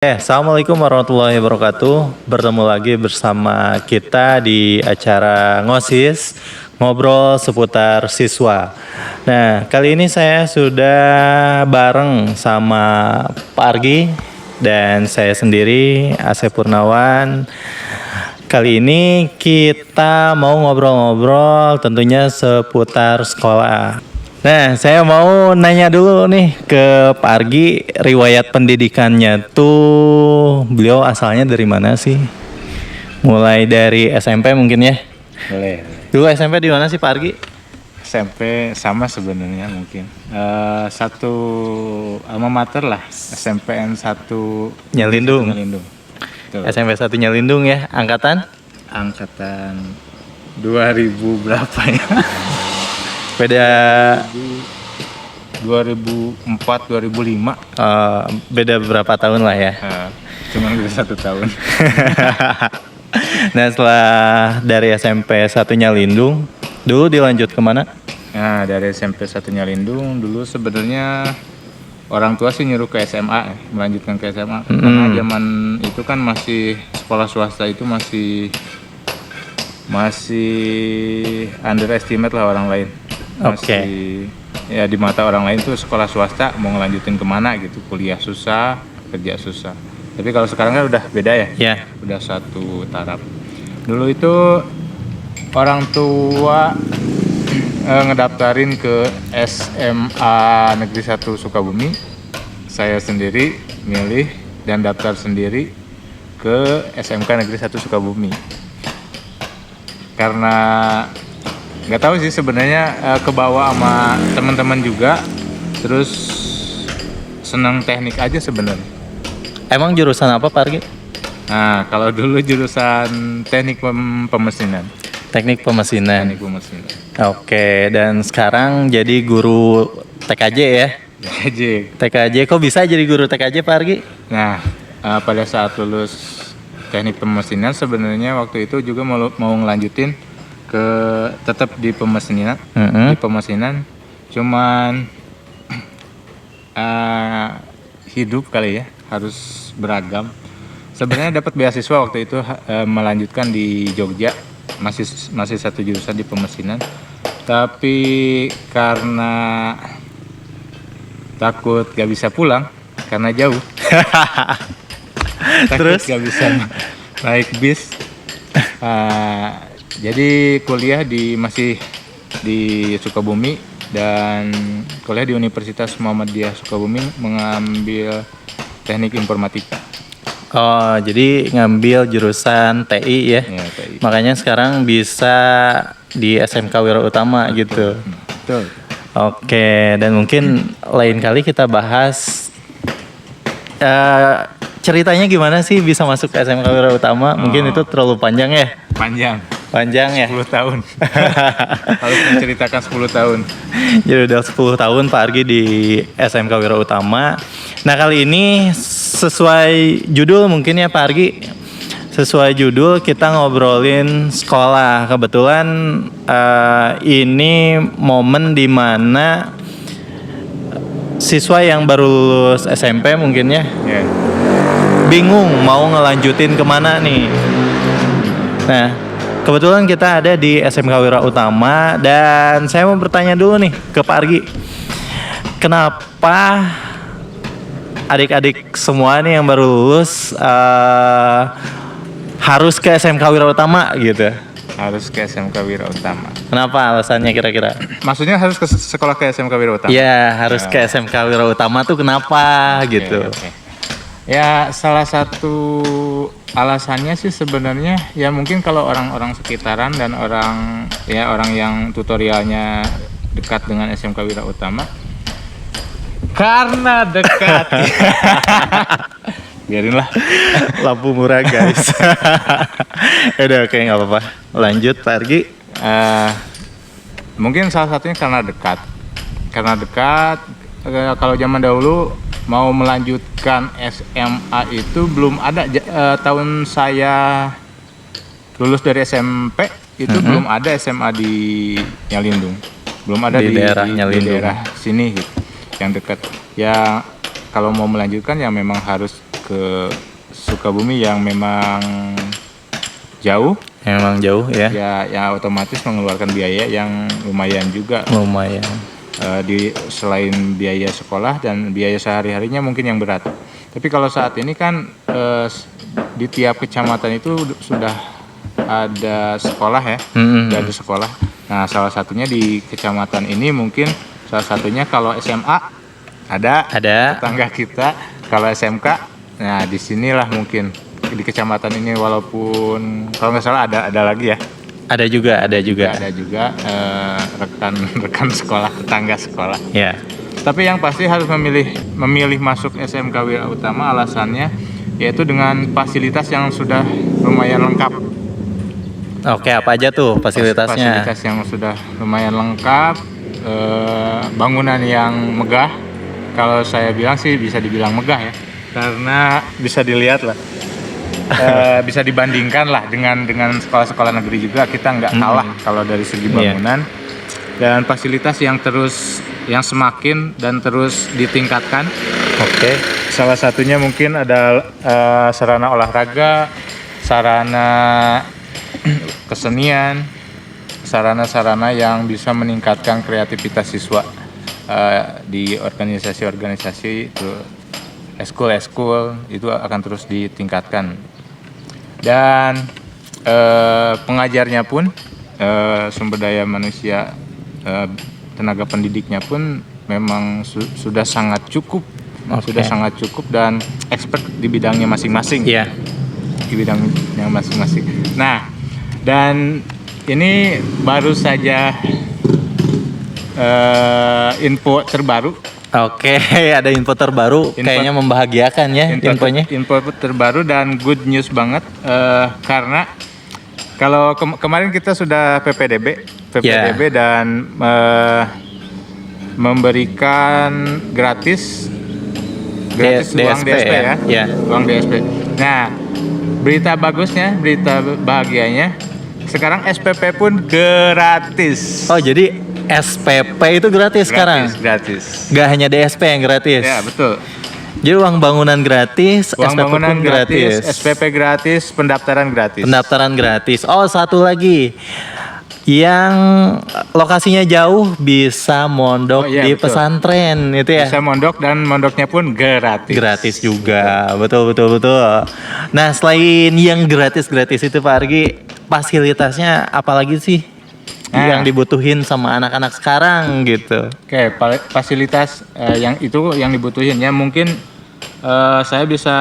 Assalamualaikum warahmatullahi wabarakatuh. Bertemu lagi bersama kita di acara Ngosis, ngobrol seputar siswa. Nah, kali ini saya sudah bareng sama Pak Argi dan saya sendiri, Asep Purnawan. Kali ini kita mau ngobrol-ngobrol tentunya seputar sekolah. Nah, saya mau nanya dulu nih ke Pak Argi, riwayat pendidikannya tuh beliau asalnya dari mana sih? Mulai dari SMP mungkin ya? Boleh. Dulu SMP di mana sih Pak Argi? SMP sama sebenarnya mungkin. Satu alma mater lah, SMPN 1 Nyelindung. Nyelindung. Tuh. SMP 1 Nyelindung ya, angkatan? Angkatan 2000 berapa ya? Beda 2004 2005. beda berapa tahun lah ya. Cuman beda 1 tahun. Nah, setelah dari SMP 1 Nyelindung, dulu dilanjut kemana? Nah, dari SMP 1 Nyelindung dulu sebenarnya orang tua sih nyuruh ke SMA, melanjutkan ke SMA. Karena zaman itu kan masih sekolah swasta itu masih underestimate lah orang lain. Masih ya di mata orang lain tuh sekolah swasta mau ngelanjutin kemana gitu, kuliah susah, kerja susah. Tapi kalau sekarang kan udah beda ya, udah satu taraf. Dulu itu orang tua ngedaftarin ke SMA Negeri 1 Sukabumi. Saya sendiri milih dan daftar sendiri ke SMK Negeri 1 Sukabumi. Karena nggak tahu sih sebenarnya kebawa sama teman-teman juga, terus senang teknik aja sebenarnya. Emang jurusan apa Pak Argi? Nah, kalau dulu jurusan teknik pemesinan. Teknik pemesinan. Teknik pemesinan. Oke, dan sekarang jadi guru TKJ ya? TKJ, kok bisa jadi guru TKJ Pak Argi? Nah, pada saat lulus teknik pemesinan sebenarnya waktu itu juga mau ngelanjutin ke tetap di pemesinan, di pemesinan, cuman hidup kali ya harus beragam. Sebenarnya dapat beasiswa waktu itu melanjutkan di Jogja, masih satu jurusan di pemesinan, tapi karena takut gak bisa pulang karena jauh, takut Terus? gak bisa naik bis. Jadi kuliah masih di Sukabumi dan kuliah di Universitas Muhammadiyah Sukabumi mengambil teknik informatika. Oh, jadi ngambil jurusan TI ya? Ya, TI. Makanya sekarang bisa di SMK Wira Utama gitu. Betul. Oke, dan mungkin lain kali kita bahas ceritanya gimana sih bisa masuk ke SMK Wira Utama? Mungkin itu terlalu panjang ya? Panjang ya? 10 tahun. Harus menceritakan 10 tahun. Jadi udah 10 tahun Pak Argi di SMK Wira Utama. Nah, kali ini sesuai judul mungkin ya Pak Argi. Sesuai judul kita ngobrolin sekolah. Kebetulan ini momen dimana siswa yang baru lulus SMP mungkin ya, bingung mau ngelanjutin kemana nih. Nah, kebetulan kita ada di SMK Wira Utama dan saya mau bertanya dulu nih ke Pak Argi. Kenapa adik-adik semua nih yang baru lulus harus ke SMK Wira Utama gitu? Harus ke SMK Wira Utama. Kenapa alasannya kira-kira? Maksudnya harus ke sekolah ke SMK Wira Utama? Iya, harus ke SMK Wira Utama tuh kenapa gitu? Ya, salah satu alasannya sih sebenarnya ya mungkin kalau orang-orang sekitaran dan orang yang tutorialnya dekat dengan SMK Wira Utama. Karena dekat. Biarinlah. Lampu murah guys. Udah oke, nggak apa-apa. Lanjut Pak Argi. Mungkin salah satunya karena dekat. Kalau zaman dahulu mau melanjutkan SMA itu belum ada. Tahun saya lulus dari SMP itu belum ada SMA di Nyelindung. Belum ada di daerah Nyelindung. Di daerah sini gitu, yang dekat. Ya kalau mau melanjutkan ya memang harus ke Sukabumi yang memang jauh, Memang jauh ya. ya yang otomatis mengeluarkan biaya yang lumayan juga. Lumayan. Selain biaya sekolah dan biaya sehari-harinya mungkin yang berat. Tapi kalau saat ini kan di tiap kecamatan itu sudah ada sekolah ya, sudah ada sekolah. Nah, salah satunya di kecamatan ini mungkin salah satunya kalau SMA ada tetangga kita. Kalau SMK, nah disinilah mungkin di kecamatan ini, walaupun kalau nggak salah ada lagi ya. Ada juga. Ada juga rekan sekolah, tetangga sekolah. Ya. Tapi yang pasti harus memilih masuk SMK Wira Utama, alasannya yaitu dengan fasilitas yang sudah lumayan lengkap. Oke, apa aja tuh fasilitasnya? Fasilitas yang sudah lumayan lengkap, bangunan yang megah. Kalau saya bilang sih bisa dibilang megah ya, karena bisa dilihat lah. Bisa dibandingkan lah dengan sekolah-sekolah negeri juga, kita nggak kalah kalau dari segi bangunan. Dan fasilitas yang semakin dan terus ditingkatkan. Oke. Salah satunya mungkin ada sarana olahraga, sarana kesenian, sarana-sarana yang bisa meningkatkan kreativitas siswa di organisasi-organisasi itu, eskul itu akan terus ditingkatkan. Dan pengajarnya pun, sumber daya manusia, tenaga pendidiknya pun memang sudah sangat cukup, dan expert di bidangnya masing-masing. Iya. Di bidangnya masing-masing. Nah, dan ini baru saja info terbaru. Oke, ada info terbaru, kayaknya membahagiakan ya infonya. Info terbaru dan good news banget, karena kalau kemarin kita sudah PPDB dan memberikan gratis uang DSP ya. Uang DSP. Nah, berita bagusnya, berita bahagianya, sekarang SPP pun gratis. Oh, jadi SPP itu gratis sekarang? Gratis. Gak hanya DSP yang gratis? Ya, betul. Jadi uang bangunan gratis, uang SPP bangunan pun gratis. SPP gratis, pendaftaran gratis. Pendaftaran gratis. Oh, satu lagi. Yang lokasinya jauh bisa mondok di betul. pesantren itu ya. Bisa mondok dan mondoknya pun gratis. Gratis juga. Betul. Nah, selain yang gratis itu Pak Argi, fasilitasnya apalagi sih yang dibutuhin sama anak-anak sekarang gitu? Oke, fasilitas yang dibutuhin ya, mungkin saya bisa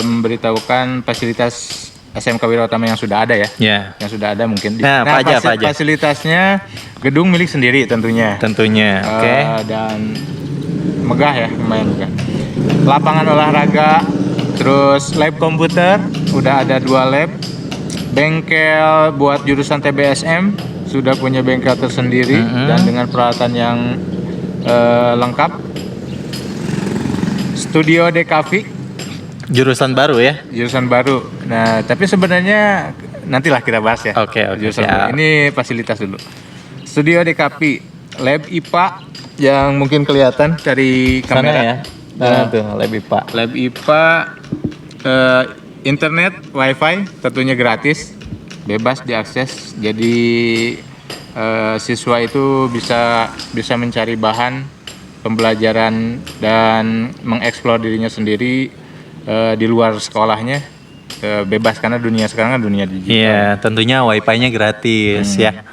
memberitahukan fasilitas SMK Wira Utama yang sudah ada ya. Yang sudah ada mungkin. Nah, apa aja? Fasilitasnya gedung milik sendiri tentunya. Oke. Dan megah ya, lumayan megah. Lapangan olahraga, terus lab komputer, udah ada 2 lab. Bengkel buat jurusan TBSM sudah punya bengkel tersendiri dan dengan peralatan yang lengkap. Studio DKV. Jurusan baru ya? Jurusan baru. Nah, tapi sebenarnya nantilah kita bahas ya. Oke. Ini fasilitas dulu. Studio DKV, lab IPA yang mungkin kelihatan dari kamera. Sana ya. Nah, tuh lab IPA. Lab IPA, internet, wifi tentunya gratis, bebas diakses. Jadi siswa itu bisa mencari bahan pembelajaran dan mengeksplor dirinya sendiri di luar sekolahnya, bebas karena dunia sekarang kan dunia digital. Iya, tentunya wifi-nya gratis ya.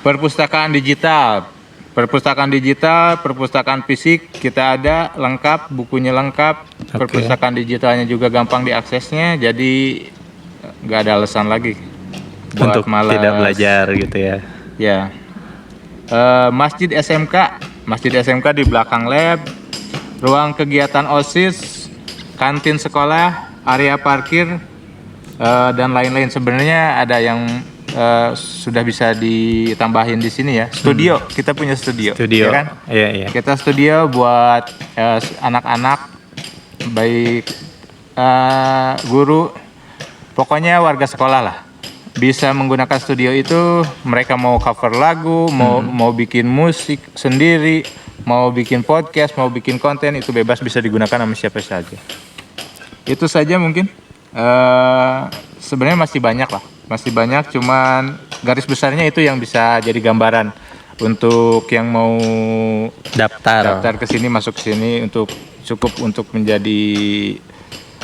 Perpustakaan digital, perpustakaan fisik kita ada lengkap, bukunya lengkap. Perpustakaan digitalnya juga gampang diaksesnya, jadi nggak ada alasan lagi untuk tidak belajar gitu ya. Ya. Masjid SMK di belakang lab, ruang kegiatan OSIS, kantin sekolah, area parkir, dan lain-lain. Sebenarnya ada yang sudah bisa ditambahin di sini ya. Studio, kita punya studio. Ya kan? Iya. Kita studio buat anak-anak, baik guru, pokoknya warga sekolah lah. Bisa menggunakan studio itu, mereka mau cover lagu, mau bikin musik sendiri, mau bikin podcast, mau bikin konten itu bebas, bisa digunakan sama siapa saja. Itu saja mungkin. Sebenarnya masih banyak lah, masih banyak. Cuman garis besarnya itu yang bisa jadi gambaran untuk yang mau daftar ke sini, masuk ke sini, untuk cukup untuk menjadi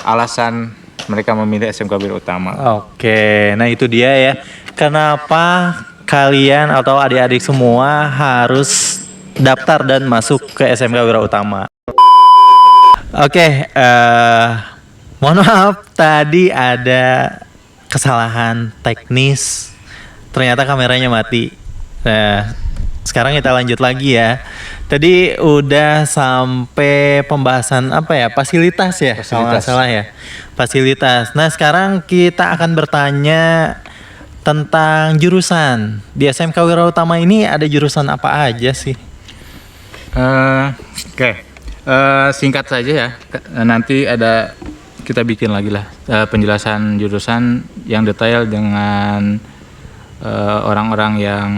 alasan mereka memilih SMK Wira Utama. Oke, nah itu dia ya. Kenapa kalian atau adik-adik semua harus daftar dan masuk ke SMK Wira Utama? Oke, mohon maaf tadi ada kesalahan teknis. Ternyata kameranya mati. Nah, sekarang kita lanjut lagi ya. Tadi udah sampai pembahasan apa ya? Fasilitas ya, kalau nggak salah ya. Fasilitas. Nah, sekarang kita akan bertanya tentang jurusan. Di SMK Wira Utama ini ada jurusan apa aja sih? Oke. Singkat saja ya. Nanti kita bikin lagi lah penjelasan jurusan yang detail dengan orang-orang yang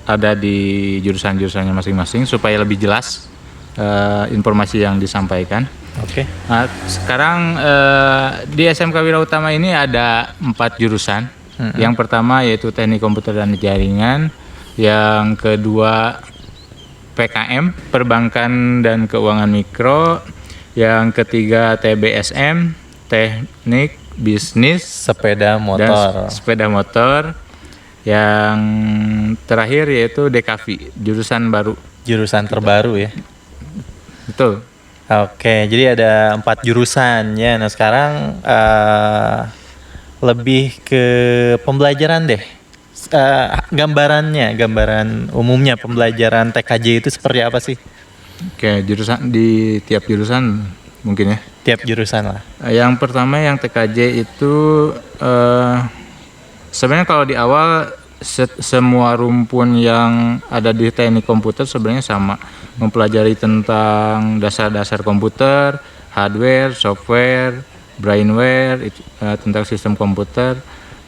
ada di jurusan-jurusannya masing-masing supaya lebih jelas informasi yang disampaikan. Oke. Nah, sekarang di SMK Wira Utama ini ada 4 jurusan. Yang pertama yaitu Teknik Komputer dan Jaringan, yang kedua PKM, Perbankan dan Keuangan Mikro, yang ketiga TBSM, Teknik Bisnis Sepeda motor. dan Sepeda Motor. Yang terakhir yaitu DKV, jurusan baru. Jurusan terbaru ya. Betul. Oke, jadi ada 4 jurusan ya. Nah sekarang lebih ke pembelajaran deh. Gambaran umumnya pembelajaran TKJ itu seperti apa sih? Oke, jurusan di tiap jurusan mungkin ya. Tiap jurusan lah. Yang pertama yang TKJ itu sebenarnya kalau di awal semua rumpun yang ada di teknik komputer sebenarnya sama, mempelajari tentang dasar-dasar komputer, hardware, software, brainware, tentang sistem komputer,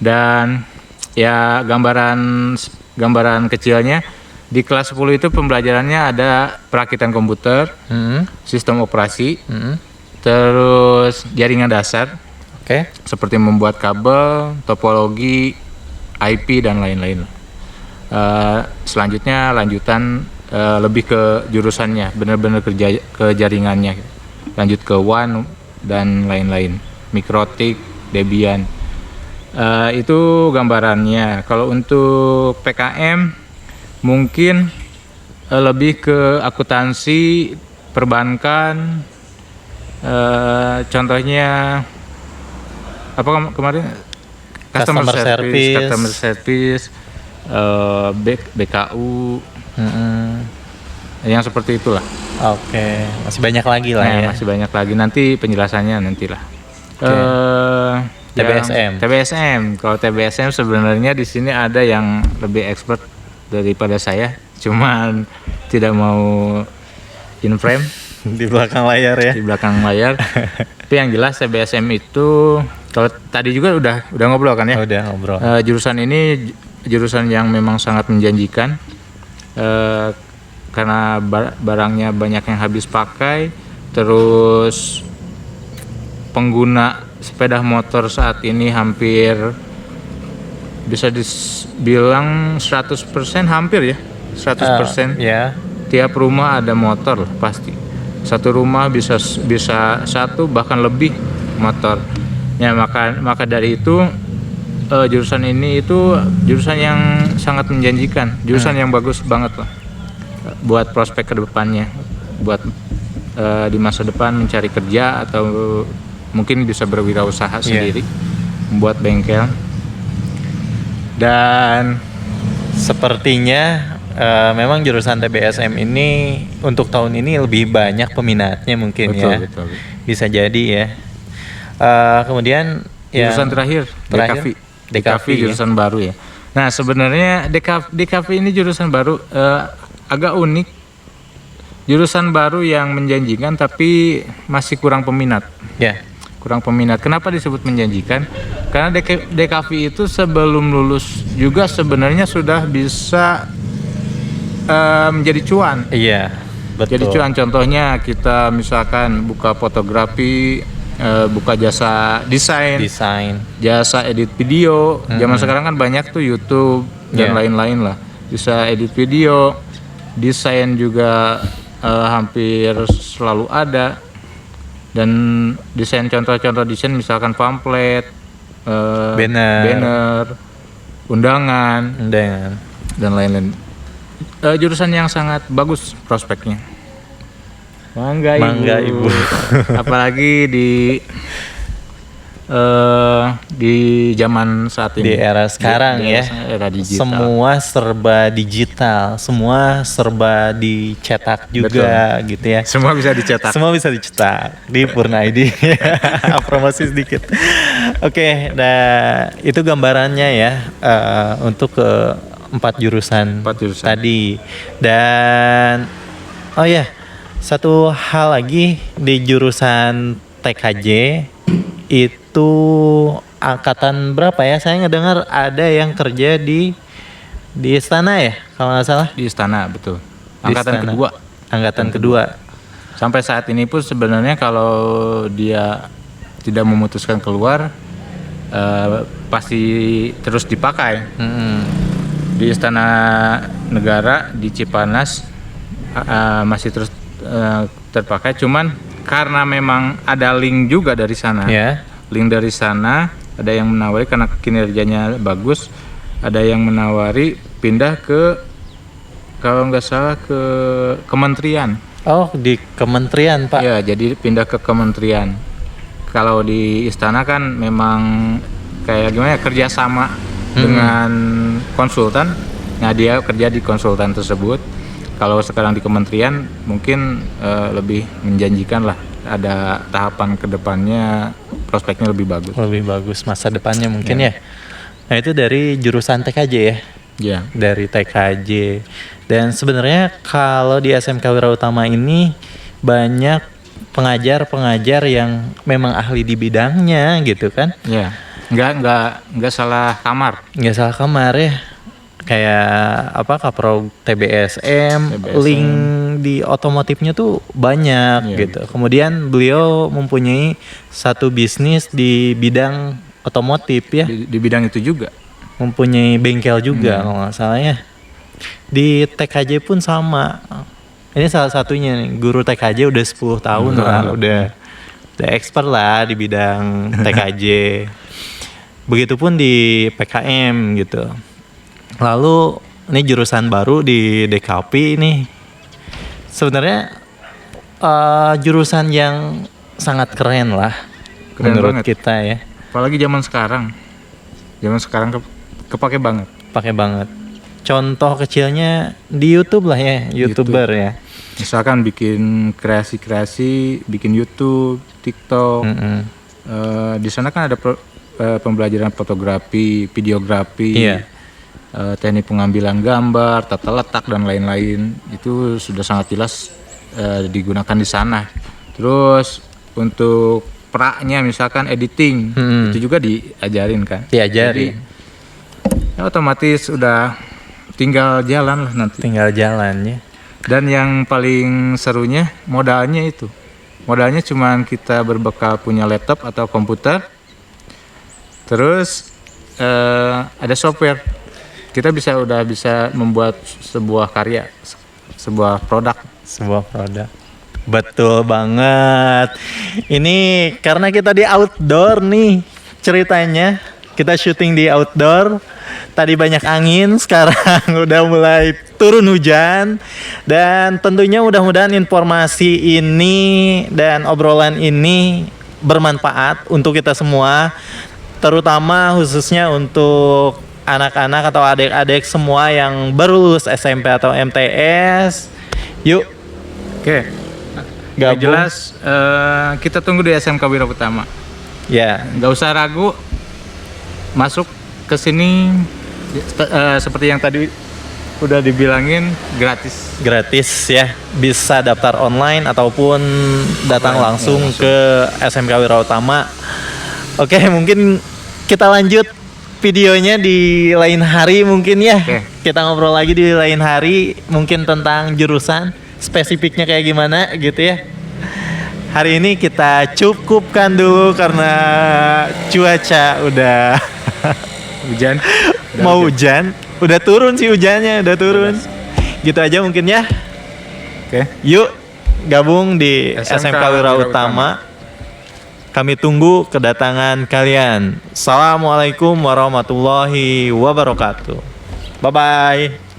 dan ya gambaran kecilnya di kelas 10 itu pembelajarannya ada perakitan komputer, sistem operasi, terus jaringan dasar. Oke. Seperti membuat kabel, topologi, IP dan lain-lain. Selanjutnya lanjutan lebih ke jurusannya, benar-benar ke jaringannya. Lanjut ke WAN dan lain-lain, mikrotik, Debian. Itu gambarannya. Kalau untuk PKM mungkin lebih ke akuntansi, perbankan. Contohnya apa kemarin? Customer service, BKU, yang seperti itulah. Oke, masih banyak lagi lah ya. Masih banyak lagi, nanti penjelasannya nantilah. TBSM. Kalau TBSM sebenarnya di sini ada yang lebih expert daripada saya, cuman tidak mau in frame di belakang layar ya. Di belakang layar. Tapi yang jelas TBSM itu, kalau tadi juga udah ngobrol kan ya. Udah ngobrol. Jurusan ini jurusan yang memang sangat menjanjikan karena barangnya banyak yang habis pakai, terus pengguna sepeda motor saat ini hampir bisa dibilang 100%, hampir ya 100%. Ya. Tiap rumah ada motor pasti. Satu rumah bisa satu bahkan lebih motor. Ya maka dari itu jurusan ini itu jurusan yang sangat menjanjikan, jurusan yang bagus banget lah buat prospek kedepannya, buat di masa depan mencari kerja atau mungkin bisa berwirausaha sendiri, membuat bengkel. Dan sepertinya memang jurusan TBSM ini untuk tahun ini lebih banyak peminatnya mungkin. Betul. Bisa jadi ya. Kemudian jurusan terakhir DKV jurusan baru ya. Nah sebenarnya DKV ini jurusan baru, agak unik, jurusan baru yang menjanjikan tapi masih kurang peminat. Kurang peminat. Kenapa disebut menjanjikan? Karena DKV itu sebelum lulus juga sebenarnya sudah bisa menjadi cuan. Iya, betul. Jadi cuan, contohnya kita misalkan buka fotografi, buka jasa desain, jasa edit video. Zaman sekarang kan banyak tuh YouTube dan lain-lain lah. Bisa edit video, desain juga hampir selalu ada. Dan desain, contoh-contoh desain misalkan pamflet, banner, undangan, dan lain-lain. Jurusan yang sangat bagus prospeknya. Mangga ibu. Apalagi di zaman saat ini. Di era sekarang era digital. Semua serba digital, semua serba dicetak juga. Betul. Gitu ya. Semua bisa dicetak. Semua bisa dicetak di Purna ID. Promosi sedikit. Oke, nah itu gambarannya ya untuk ke 4 jurusan tadi. Dan satu hal lagi di jurusan TKJ itu angkatan berapa ya? Saya ngedengar ada yang kerja di istana ya, kalau nggak salah. Di istana, betul. Angkatan kedua. Sampai saat ini pun sebenarnya kalau dia tidak memutuskan keluar, pasti terus dipakai. Di Istana Negara di Cipanas masih terus terpakai. Cuman karena memang ada link juga dari sana, link dari sana, ada yang menawari karena kinerjanya bagus, ada yang menawari pindah ke, kalau nggak salah, ke kementerian. Oh, di kementerian, Pak? Ya, jadi pindah ke kementerian. Kalau di istana kan memang kayak gimana ya, kerjasama dengan konsultan. Nah, dia kerja di konsultan tersebut. Kalau sekarang di kementerian mungkin lebih menjanjikan lah, ada tahapan kedepannya, prospeknya lebih bagus. Lebih bagus masa depannya mungkin ya. Nah itu dari jurusan TKJ ya? Ya. Dari TKJ. Dan sebenarnya kalau di SMK Wira Utama ini banyak pengajar yang memang ahli di bidangnya gitu kan? Ya. Nggak salah kamar. Nggak salah kamar ya. Kayak Kaprod TBSM, link di otomotifnya tuh banyak gitu. Kemudian beliau mempunyai satu bisnis di bidang otomotif ya. Di bidang itu juga. Mempunyai bengkel juga kalau nggak salah ya. Di TKJ pun sama. Ini salah satunya nih, guru TKJ udah 10 tahun lah, udah expert lah di bidang TKJ. Begitupun di PKM gitu. Lalu ini jurusan baru di DKP ini sebenarnya jurusan yang sangat keren lah, menurut banget kita ya. Apalagi zaman sekarang kepake banget. Pakai banget. Contoh kecilnya di YouTube lah ya, YouTuber ya. Misalkan bikin kreasi-kreasi, bikin YouTube, TikTok. Di sana kan ada pembelajaran fotografi, videografi. Teknik pengambilan gambar, tata letak dan lain-lain, itu sudah sangat jelas digunakan di sana. Terus untuk praknya misalkan editing, itu juga diajarin kan? Diajarin. Jadi, otomatis udah tinggal jalan lah nanti. Tinggal jalan ya. Dan yang paling serunya modalnya itu. Modalnya cuma kita berbekal punya laptop atau komputer. Terus ada software. Kita udah bisa membuat sebuah karya, sebuah produk. Betul banget. Ini karena kita di outdoor nih ceritanya. Kita syuting di outdoor. Tadi banyak angin, sekarang udah mulai turun hujan. Dan tentunya mudah-mudahan informasi ini dan obrolan ini bermanfaat untuk kita semua. Terutama khususnya untuk anak-anak atau adik-adik semua yang baru lulus SMP atau MTS. Yuk. Oke. Gabung. Jelas kita tunggu di SMK Wira Utama. Ya. Nggak usah ragu. Masuk ke sini seperti yang tadi udah dibilangin, gratis. Gratis ya. Bisa daftar online ataupun datang langsung ke SMK Wira Utama. Oke, mungkin kita lanjut videonya di lain hari mungkin ya. Oke. Kita ngobrol lagi di lain hari mungkin tentang jurusan spesifiknya kayak gimana gitu ya. Hari ini kita cukupkan dulu karena cuaca udah Hujan. mau hujan. Udah turun sih hujannya, udah turun. Gitu aja mungkin ya. Oke. Yuk gabung di SMK Wira Utama. Kami tunggu kedatangan kalian. Assalamualaikum warahmatullahi wabarakatuh. Bye bye.